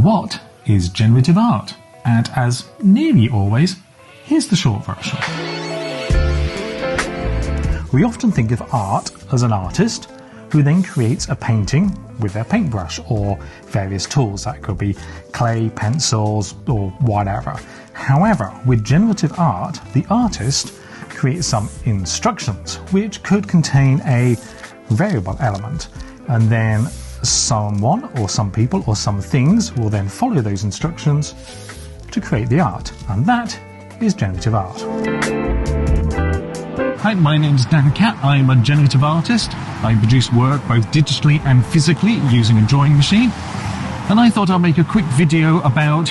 What is generative art? And as nearly always, here's the short version. We often think of art as an artist who then creates a painting with their paintbrush or various tools. That could be clay, pencils, or whatever. However, with generative art, the artist creates some instructions which could contain a variable element, and then someone or some people or some things will then follow those instructions to create the art, and that is generative art. Hi, my name is Catt. I'm a generative artist. I produce work both digitally and physically using a drawing machine, and I thought I'd make a quick video about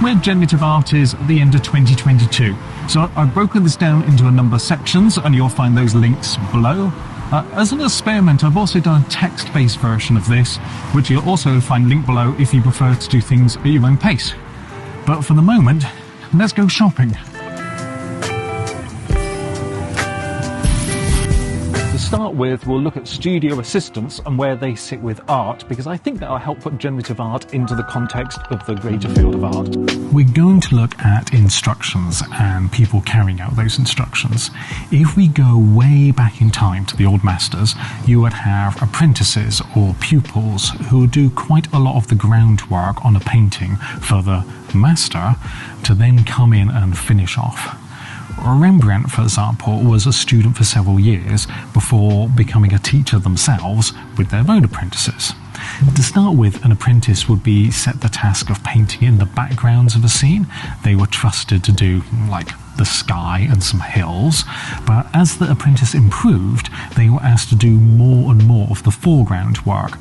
where generative art is at the end of 2022. So I've broken this down into a number of sections, and you'll find those links below. As an experiment, I've also done a text-based version of this, which you'll also find linked below if you prefer to do things at your own pace. But for the moment, let's go shopping. To start with, we'll look at studio assistants and where they sit with art, because I think that'll help put generative art into the context of the greater field of art. We're going to look at instructions and people carrying out those instructions. If we go way back in time to the old masters, you would have apprentices or pupils who would do quite a lot of the groundwork on a painting for the master to then come in and finish off. Rembrandt, for example, was a student for several years before becoming a teacher themselves with their own apprentices. To start with, an apprentice would be set the task of painting in the backgrounds of a scene. They were trusted to do, like, the sky and some hills, but as the apprentice improved, they were asked to do more and more of the foreground work.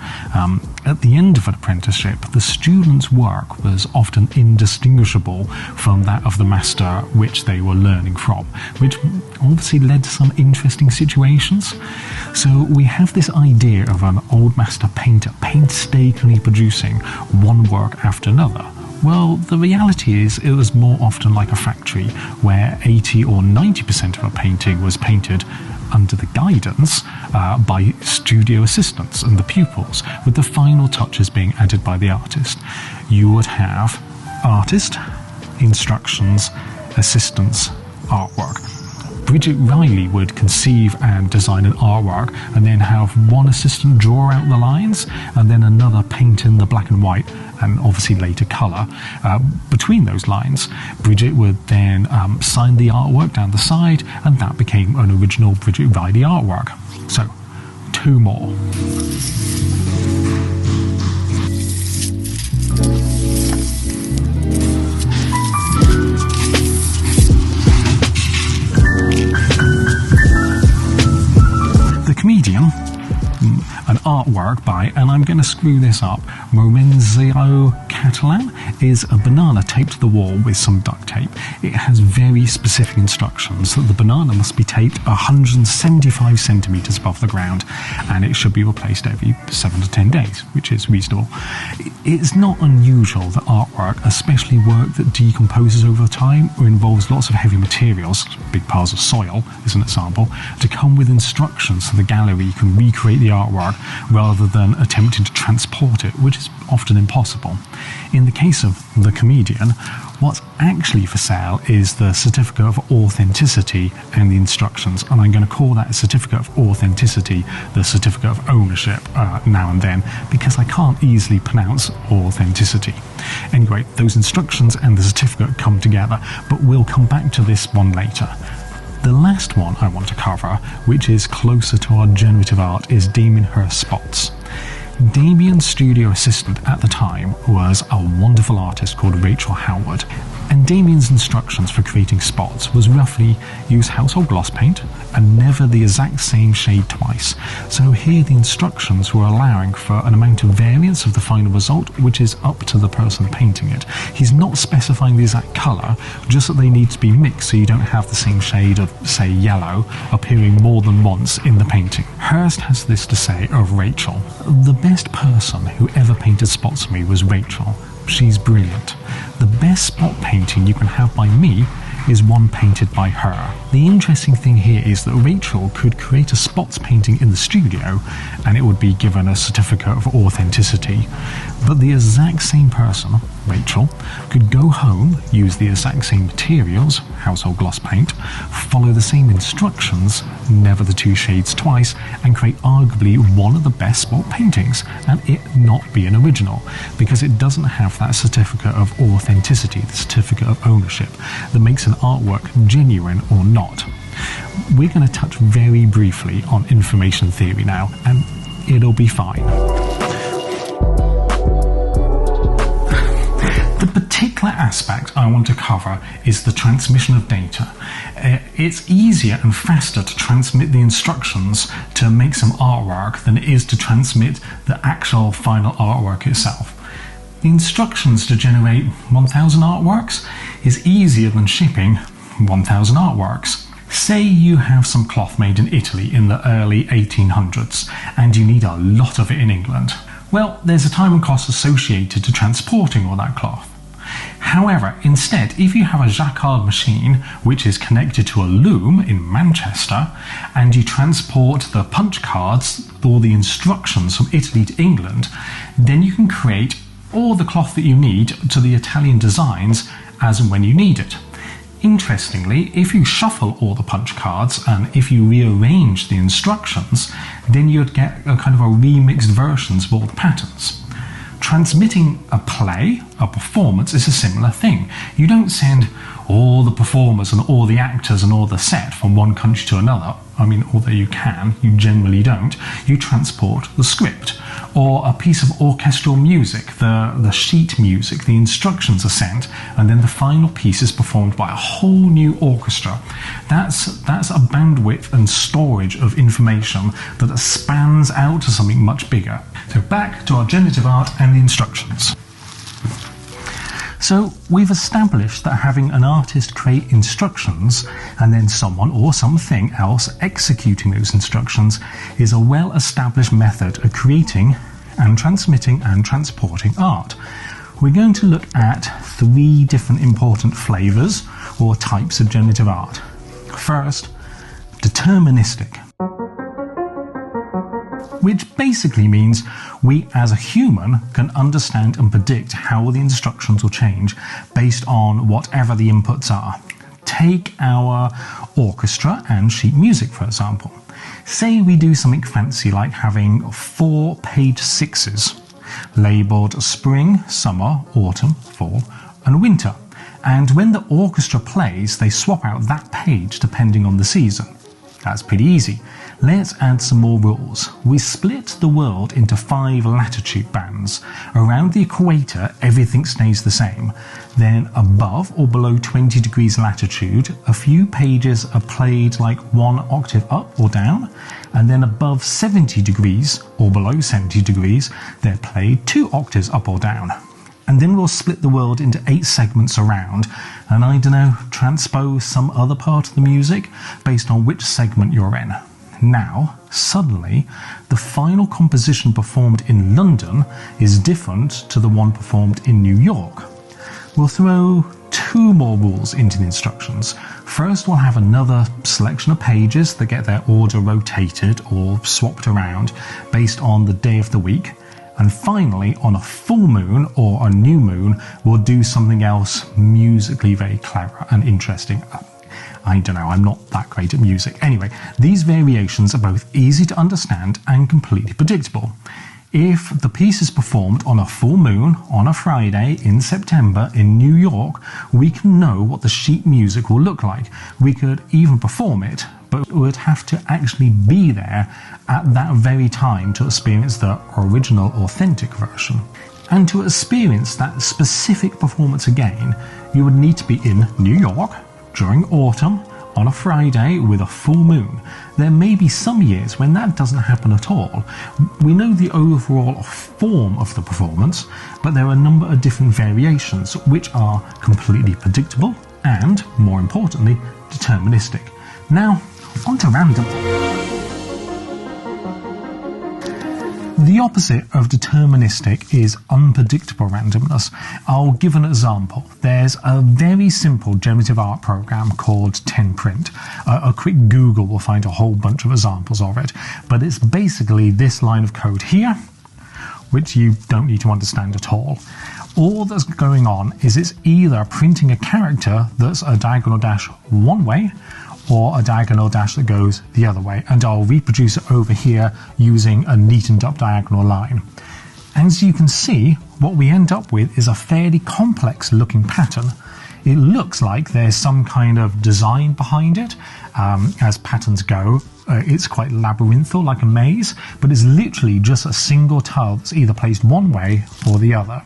At the end of an apprenticeship, the student's work was often indistinguishable from that of the master which they were learning from, which obviously led to some interesting situations. So we have this idea of an old master painter painstakingly producing one work after another. Well, the reality is it was more often like a factory where 80 or 90% of a painting was painted under the guidance by studio assistants and the pupils, with the final touches being added by the artist. You would have artist, instructions, assistants, artwork. Bridget Riley would conceive and design an artwork and then have one assistant draw out the lines and then another paint in the black and white and obviously later colour between those lines. Bridget would then sign the artwork down the side, and that became an original Bridget Riley artwork. So, two more. The Comedian, an artwork by, and I'm going to screw this up, Momenzio Catalan, is a banana taped to the wall with some duct tape. It has very specific instructions that the banana must be taped 175 centimetres above the ground, and it should be replaced every 7 to 10 days, which is reasonable. It's not unusual that artwork, especially work that decomposes over time or involves lots of heavy materials, big piles of soil is an example, to come with instructions so the gallery can recreate the artwork rather than attempting to transport it, which is often impossible. In the case of The Comedian, what's actually for sale is the certificate of authenticity and the instructions, and I'm going to call that a certificate of authenticity the certificate of ownership now and then, because I can't easily pronounce authenticity. Anyway, those instructions and the certificate come together, but we'll come back to this one later. The last one I want to cover, which is closer to our generative art, is Damien Hirst's spots. Damien's studio assistant at the time was a wonderful artist called Rachel Howard, and Damien's instructions for creating spots was roughly use household gloss paint and never the exact same shade twice. So here the instructions were allowing for an amount of variance of the final result, which is up to the person painting it. He's not specifying the exact colour, just that they need to be mixed so you don't have the same shade of, say, yellow appearing more than once in the painting. Hirst has this to say of Rachel: the best person who ever painted spots for me was Rachel. She's brilliant. The best spot painting you can have by me is one painted by her. The interesting thing here is that Rachel could create a spots painting in the studio and it would be given a certificate of authenticity. But the exact same person, Rachel, could go home, use the exact same materials, household gloss paint, follow the same instructions, never the two shades twice, and create arguably one of the best spot paintings, and it not be an original, because it doesn't have that certificate of authenticity, the certificate of ownership, that makes an artwork genuine or not. We're going to touch very briefly on information theory now, and it'll be fine. The particular aspect I want to cover is the transmission of data. It's easier and faster to transmit the instructions to make some artwork than it is to transmit the actual final artwork itself. The instructions to generate 1,000 artworks is easier than shipping 1,000 artworks. Say you have some cloth made in Italy in the early 1800s and you need a lot of it in England. Well, there's a time and cost associated to transporting all that cloth. However, instead, if you have a jacquard machine which is connected to a loom in Manchester and you transport the punch cards or the instructions from Italy to England, then you can create all the cloth that you need to the Italian designs as and when you need it. Interestingly, if you shuffle all the punch cards and if you rearrange the instructions, then you'd get a kind of a remixed versions of all the patterns. Transmitting a play, a performance, is a similar thing. You don't send all the performers and all the actors and all the set from one country to another. I mean, although you can, you generally don't. You transport the script or a piece of orchestral music, the sheet music, the instructions are sent, and then the final piece is performed by a whole new orchestra. That's a bandwidth and storage of information that spans out to something much bigger. So back to our generative art and the instructions. So we've established that having an artist create instructions and then someone or something else executing those instructions is a well-established method of creating and transmitting and transporting art. We're going to look at 3 different important flavors or types of generative art. First, deterministic, which basically means we as a human can understand and predict how the instructions will change based on whatever the inputs are. Take our orchestra and sheet music, for example. Say we do something fancy like having 4 page 6s labelled spring, summer, autumn, fall and winter. And when the orchestra plays, they swap out that page depending on the season. That's pretty easy. Let's add some more rules. We split the world into 5 latitude bands. Around the equator, everything stays the same. Then above or below 20 degrees latitude, a few pages are played like 1 octave up or down. And then above 70 degrees or below 70 degrees, they're played 2 octaves up or down. And then we'll split the world into 8 segments around, and I don't know, transpose some other part of the music based on which segment you're in. Now, suddenly, the final composition performed in London is different to the one performed in New York. We'll throw 2 more rules into the instructions. First, we'll have another selection of pages that get their order rotated or swapped around based on the day of the week. And finally, on a full moon or a new moon, we'll do something else musically very clever and interesting. I don't know, I'm not that great at music. Anyway, these variations are both easy to understand and completely predictable. If the piece is performed on a full moon on a Friday in September in New York, we can know what the sheet music will look like. We could even perform it, but we would have to actually be there at that very time to experience the original, authentic version. And to experience that specific performance again, you would need to be in New York during autumn on a Friday with a full moon. There may be some years when that doesn't happen at all. We know the overall form of the performance, but there are a number of different variations which are completely predictable and, more importantly, deterministic. Now, on to random. The opposite of deterministic is unpredictable randomness. I'll give an example. There's a very simple generative art program called 10print. A quick Google will find a whole bunch of examples of it, but it's basically this line of code here, which you don't need to understand at all. All that's going on is it's either printing a character that's a diagonal dash one way, or a diagonal dash that goes the other way, and I'll reproduce it over here using a neatened up diagonal line. As you can see, what we end up with is a fairly complex looking pattern. It looks like there's some kind of design behind it. As patterns go, it's quite labyrinthal, like a maze, but it's literally just a single tile that's either placed one way or the other.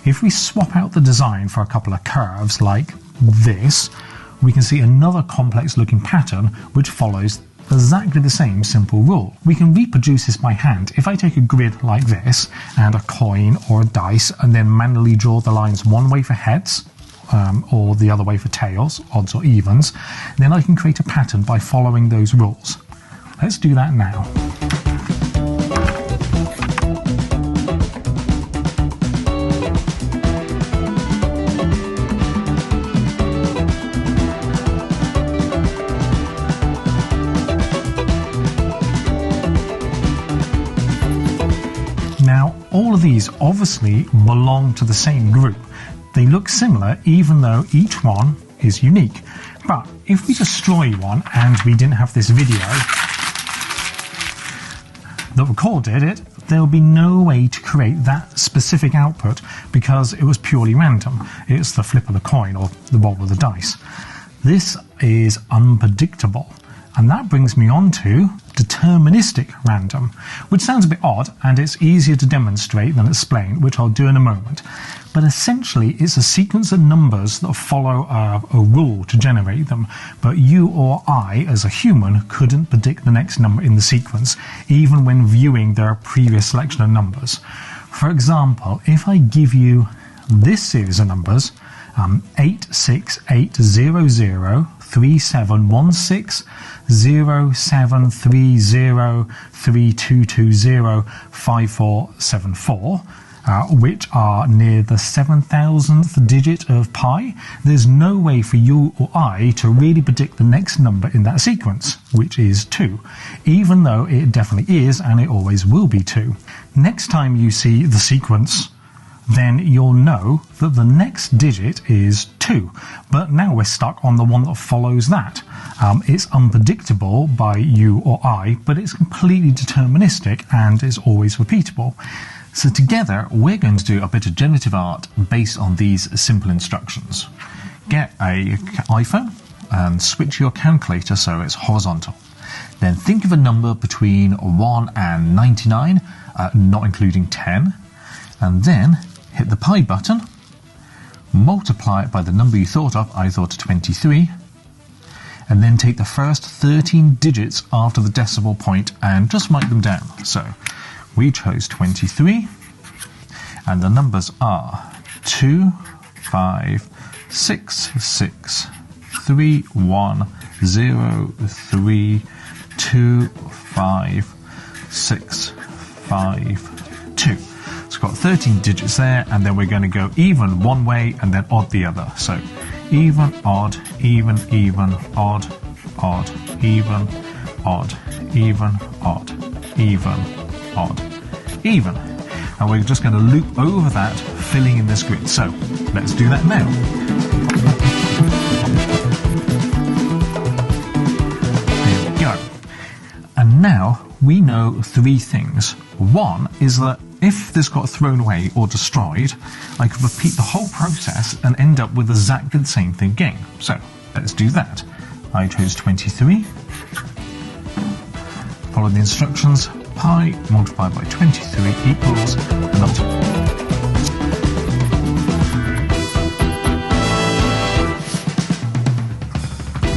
If we swap out the design for a couple of curves like this, we can see another complex looking pattern which follows exactly the same simple rule. We can reproduce this by hand. If I take a grid like this and a coin or a dice and then manually draw the lines one way for heads or the other way for tails, odds or evens, then I can create a pattern by following those rules. Let's do that now. Now, all of these obviously belong to the same group. They look similar even though each one is unique. But if we destroy one and we didn't have this video that recorded it, there would be no way to create that specific output because it was purely random. It's the flip of the coin or the roll of the dice. This is unpredictable. And that brings me on to deterministic random, which sounds a bit odd and it's easier to demonstrate than explain, which I'll do in a moment. But essentially it's a sequence of numbers that follow a rule to generate them, but you or I as a human couldn't predict the next number in the sequence, even when viewing their previous selection of numbers. For example, if I give you this series of numbers, 868003716073032205474, which are near the 7,000th digit of pi, there's no way for you or I to really predict the next number in that sequence, which is 2, even though it definitely is and it always will be 2. Next time you see the sequence, then you'll know that the next digit is 2. But now we're stuck on the one that follows that. It's unpredictable by you or I, but it's completely deterministic and is always repeatable. So together, we're going to do a bit of generative art based on these simple instructions. Get an iPhone and switch your calculator so it's horizontal. Then think of a number between 1 and 99, not including 10, and then hit the pi button, multiply it by the number you thought of, I thought 23, and then take the first 13 digits after the decimal point and just write them down. So we chose 23, and the numbers are 2, 5, 6, 6, 3, 1, 0, 3, 2, 5, 6, 5, 2. It's got 13 digits there, and then we're going to go even one way and then odd the other. So even, odd, even, odd, odd, even, odd, even, odd, even, odd, even. And we're just going to loop over that, filling in this grid. So let's do that now. There we go. And now we know 3 things. One is that if this got thrown away or destroyed, I could repeat the whole process and end up with exactly the same thing again. So let's do that. I chose 23. Follow the instructions. Pi multiplied by 23 equals not.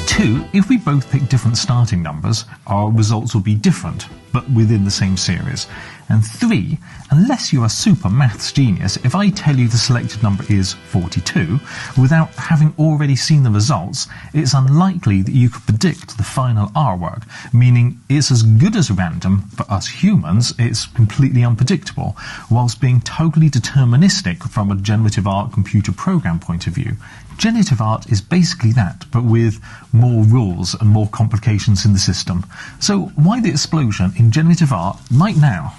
2, if we both pick different starting numbers, our results will be different. but within the same series. And 3, unless you're a super maths genius, if I tell you the selected number is 42, without having already seen the results, it's unlikely that you could predict the final artwork, meaning it's as good as random. For us humans, it's completely unpredictable, whilst being totally deterministic from a generative art computer program point of view. Generative art is basically that, but with more rules and more complications in the system. So why the explosion in generative art right now?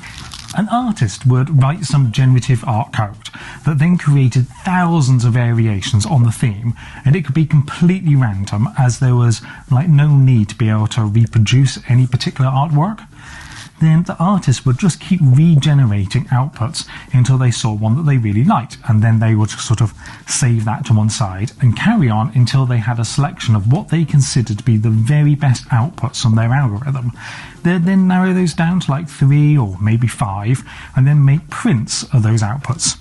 An artist would write some generative art code that then created thousands of variations on the theme, and it could be completely random, as there was no need to be able to reproduce any particular artwork. Then the artist would just keep regenerating outputs until they saw one that they really liked, and then they would sort of save that to one side and carry on until they had a selection of what they considered to be the very best outputs on their algorithm. They'd then narrow those down to 3 or maybe 5, and then make prints of those outputs.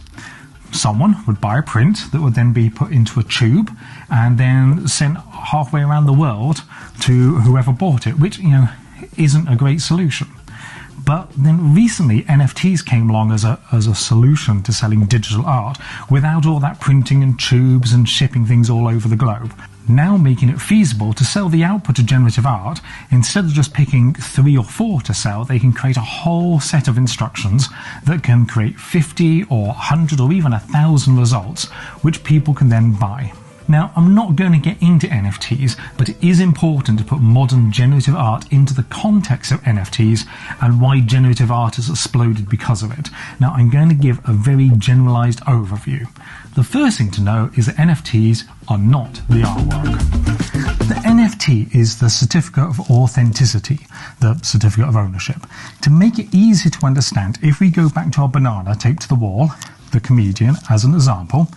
Someone would buy a print that would then be put into a tube and then sent halfway around the world to whoever bought it, which, isn't a great solution. But then recently NFTs came along as a solution to selling digital art without all that printing and tubes and shipping things all over the globe. Now making it feasible to sell the output of generative art, instead of just picking 3 or 4 to sell, they can create a whole set of instructions that can create 50 or 100 or even 1,000 results, which people can then buy. Now, I'm not going to get into NFTs, but it is important to put modern generative art into the context of NFTs and why generative art has exploded because of it. Now, I'm going to give a very generalized overview. The first thing to know is that NFTs are not the artwork. The NFT is the certificate of authenticity, the certificate of ownership. To make it easy to understand, if we go back to our banana taped to the wall, the comedian as an example,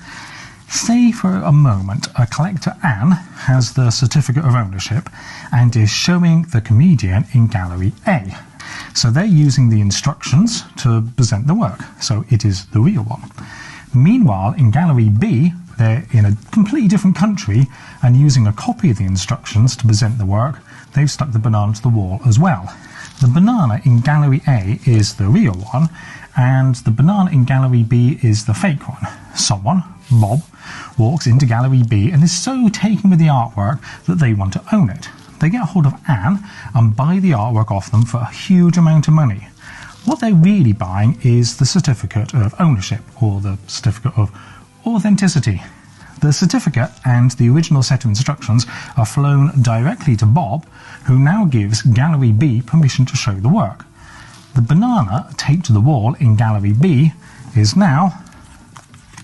say for a moment a collector Anne has the certificate of ownership and is showing the comedian in gallery A. So they're using the instructions to present the work, so it is the real one. Meanwhile, in gallery B, they're in a completely different country and using a copy of the instructions to present the work, they've stuck the banana to the wall as well. The banana in gallery A is the real one, and the banana in gallery B is the fake one. Someone, Bob, walks into gallery B and is so taken with the artwork that they want to own it. They get hold of Anne and buy the artwork off them for a huge amount of money. What they're really buying is the certificate of ownership, or the certificate of authenticity. The certificate and the original set of instructions are flown directly to Bob, who now gives gallery B permission to show the work. The banana taped to the wall in gallery B is now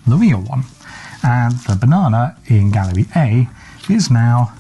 the real one, and the banana in gallery A is now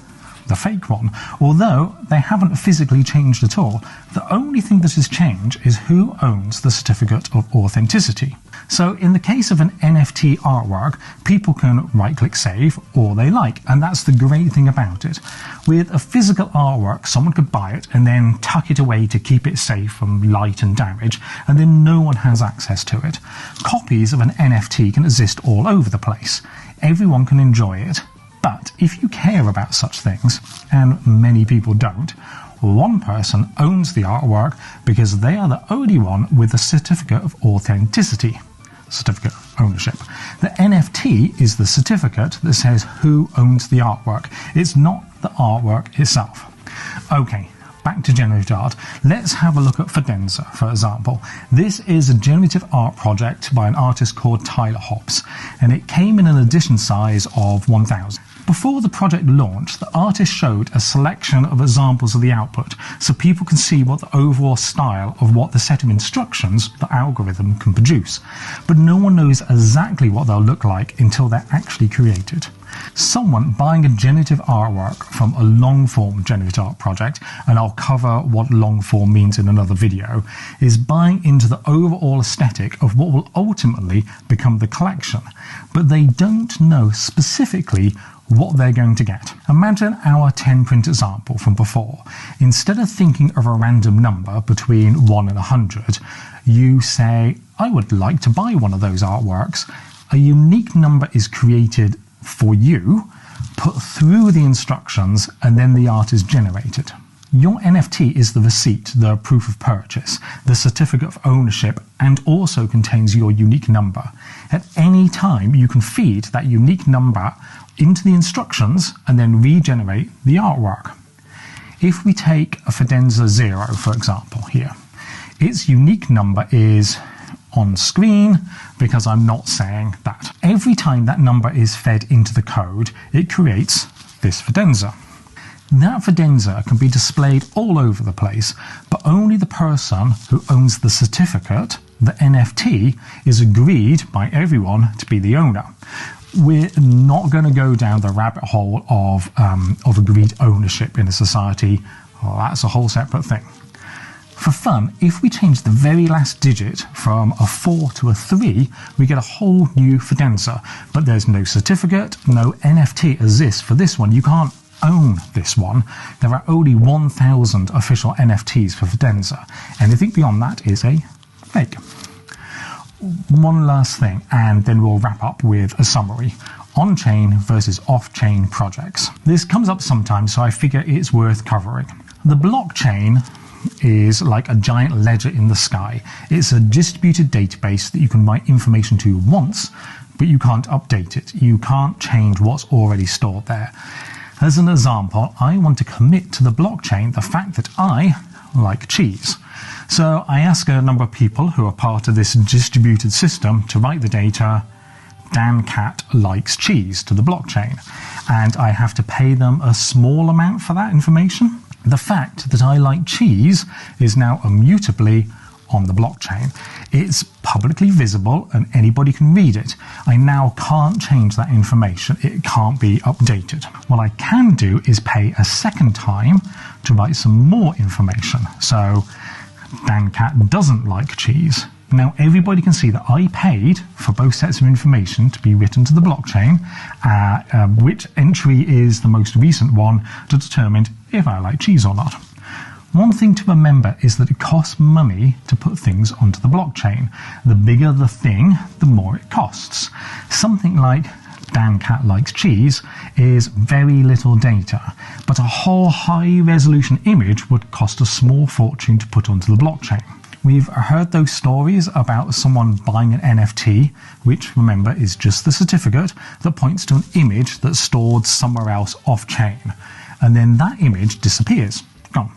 the fake one. Although they haven't physically changed at all, the only thing that has changed is who owns the certificate of authenticity. So in the case of an NFT artwork, people can right-click save all they like, and that's the great thing about it. With a physical artwork, someone could buy it and then tuck it away to keep it safe from light and damage, and then no one has access to it. Copies of an NFT can exist all over the place. Everyone can enjoy it. But if you care about such things, and many people don't, one person owns the artwork because they are the only one with the certificate of authenticity, certificate of ownership. The NFT is the certificate that says who owns the artwork. It's not the artwork itself. Okay, back to generative art. Let's have a look at fidenza, for example. This is a generative art project by an artist called Tyler Hobbs, and it came in an edition size of 1000. Before the project launched, the artist showed a selection of examples of the output so people can see what the overall style of what the set of instructions the algorithm can produce. But no one knows exactly what they'll look like until they're actually created. Someone buying a generative artwork from a long-form generative art project, and I'll cover what long-form means in another video, is buying into the overall aesthetic of what will ultimately become the collection, but they don't know specifically what they're going to get. Imagine our 10 print example from before. Instead of thinking of a random number between 1 and 100, you say, I would like to buy one of those artworks. A unique number is created for you, put through the instructions, and then the art is generated. Your NFT is the receipt, the proof of purchase, the certificate of ownership, and also contains your unique number. At any time, you can feed that unique number into the instructions and then regenerate the artwork. If we take a fidenza 0, for example, here, its unique number is on screen because I'm not saying that. Every time that number is fed into the code, it creates this fidenza. That fidenza can be displayed all over the place, but only the person who owns the certificate, the NFT, is agreed by everyone to be the owner. We're not going to go down the rabbit hole of agreed ownership in a society. Well, that's a whole separate thing. For fun, if we change the very last digit from a 4 to a 3, we get a whole new fidenza. But there's no certificate, no NFT exists for this one. You can't own this one. There are only 1,000 official NFTs for fidenza. Anything beyond that is a fake. One last thing, and then we'll wrap up with a summary. On-chain versus off-chain projects. This comes up sometimes, so I figure it's worth covering. The blockchain is like a giant ledger in the sky. It's a distributed database that you can write information to once, but you can't update it. You can't change what's already stored there. As an example, I want to commit to the blockchain the fact that I like cheese. So I ask a number of people who are part of this distributed system to write the data, Catt likes cheese, to the blockchain. And I have to pay them a small amount for that information. The fact that I like cheese is now immutably on the blockchain. It's publicly visible and anybody can read it. I now can't change that information. It can't be updated. What I can do is pay a second time to write some more information. So Catt doesn't like cheese. Now everybody can see that I paid for both sets of information to be written to the blockchain, which entry is the most recent one to determine if I like cheese or not. One thing to remember is that it costs money to put things onto the blockchain. The bigger the thing, the more it costs. Something like Catt likes cheese is very little data, but a whole high-resolution image would cost a small fortune to put onto the blockchain. We've heard those stories about someone buying an NFT, which, remember, is just the certificate that points to an image that's stored somewhere else off-chain. And then that image disappears. Gone.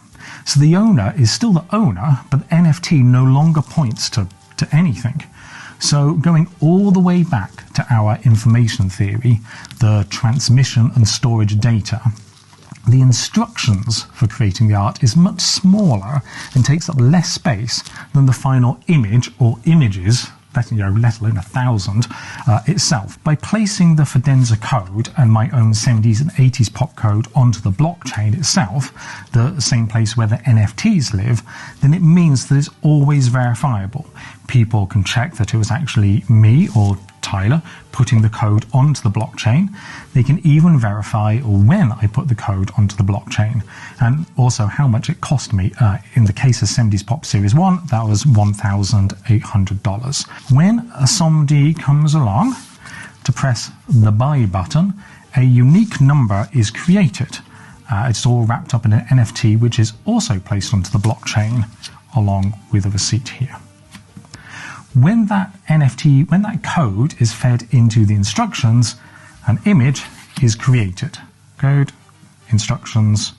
So the owner is still the owner, but the NFT no longer points to anything. So going all the way back to our information theory, the transmission and storage data, the instructions for creating the art is much smaller and takes up less space than the final image or images, let alone 1,000 itself. By placing the fidenza code and my own 70s and 80s pop code onto the blockchain itself, the same place where the NFTs live, then it means that it's always verifiable. People can check that it was actually me or Tyler putting the code onto the blockchain. They can even verify when I put the code onto the blockchain and also how much it cost me. In the case of 70s Pop Series 1, that was $1,800. When somebody comes along to press the buy button, a unique number is created. It's all wrapped up in an NFT, which is also placed onto the blockchain along with a receipt here. When that code is fed into the instructions, an image is created. Code, instructions,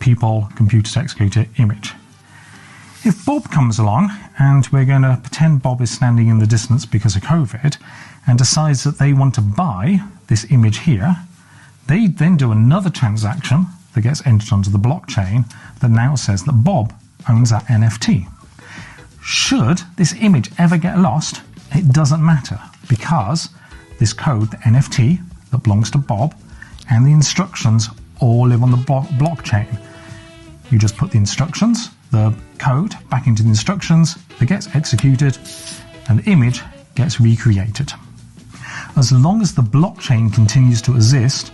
people, computer to execute it, image. If Bob comes along, and we're going to pretend Bob is standing in the distance because of COVID, and decides that they want to buy this image here, they then do another transaction that gets entered onto the blockchain that now says that Bob owns that NFT. Should this image ever get lost, it doesn't matter because this code, the NFT that belongs to Bob, and the instructions all live on the blockchain. You just put the instructions, the code, back into the instructions, that gets executed, and the image gets recreated. As long as the blockchain continues to exist,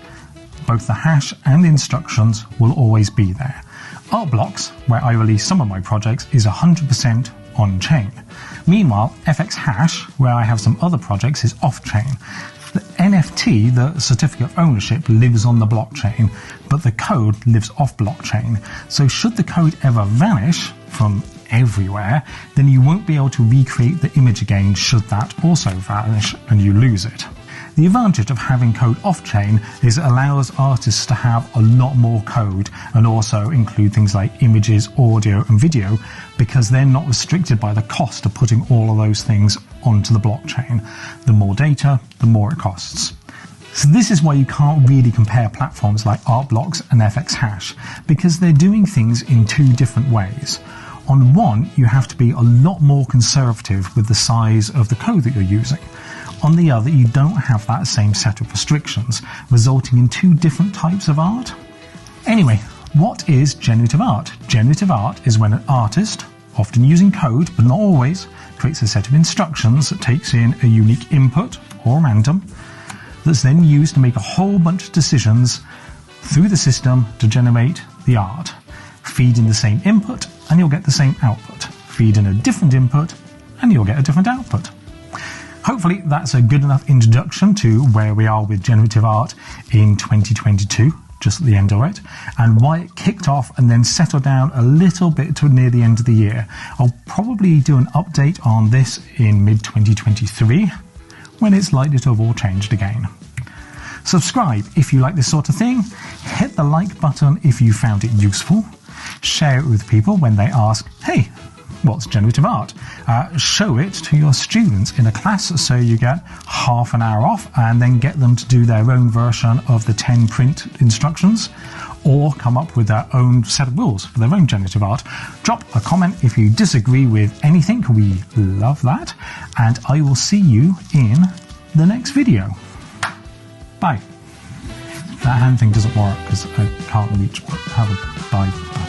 both the hash and the instructions will always be there. Artblocks, where I release some of my projects, is 100% on-chain. Meanwhile, fxhash, where I have some other projects, is off-chain. The NFT, the certificate of ownership, lives on the blockchain, but the code lives off blockchain. So should the code ever vanish from everywhere, then you won't be able to recreate the image again should that also vanish and you lose it. The advantage of having code off-chain is it allows artists to have a lot more code and also include things like images, audio and video, because they're not restricted by the cost of putting all of those things onto the blockchain. The more data, the more it costs. So this is why you can't really compare platforms like artblocks and fxhash, because they're doing things in two different ways. On one, you have to be a lot more conservative with the size of the code that you're using. On the other, you don't have that same set of restrictions, resulting in two different types of art. Anyway, what is generative art? Generative art is when an artist, often using code, but not always, creates a set of instructions that takes in a unique input, or random, that's then used to make a whole bunch of decisions through the system to generate the art. Feed in the same input, and you'll get the same output. Feed in a different input, and you'll get a different output. Hopefully that's a good enough introduction to where we are with generative art in 2022, just at the end of it, and why it kicked off and then settled down a little bit to near the end of the year. I'll probably do an update on this in mid-2023, when it's likely to have all changed again. Subscribe if you like this sort of thing, hit the like button if you found it useful, share it with people when they ask, hey, what's generative art? Show it to your students in a class so you get half an hour off and then get them to do their own version of the 10 print instructions or come up with their own set of rules for their own generative art. Drop a comment if you disagree with anything. We love that. And I will see you in the next video. Bye. That hand thing doesn't work because I can't reach. Have a bye.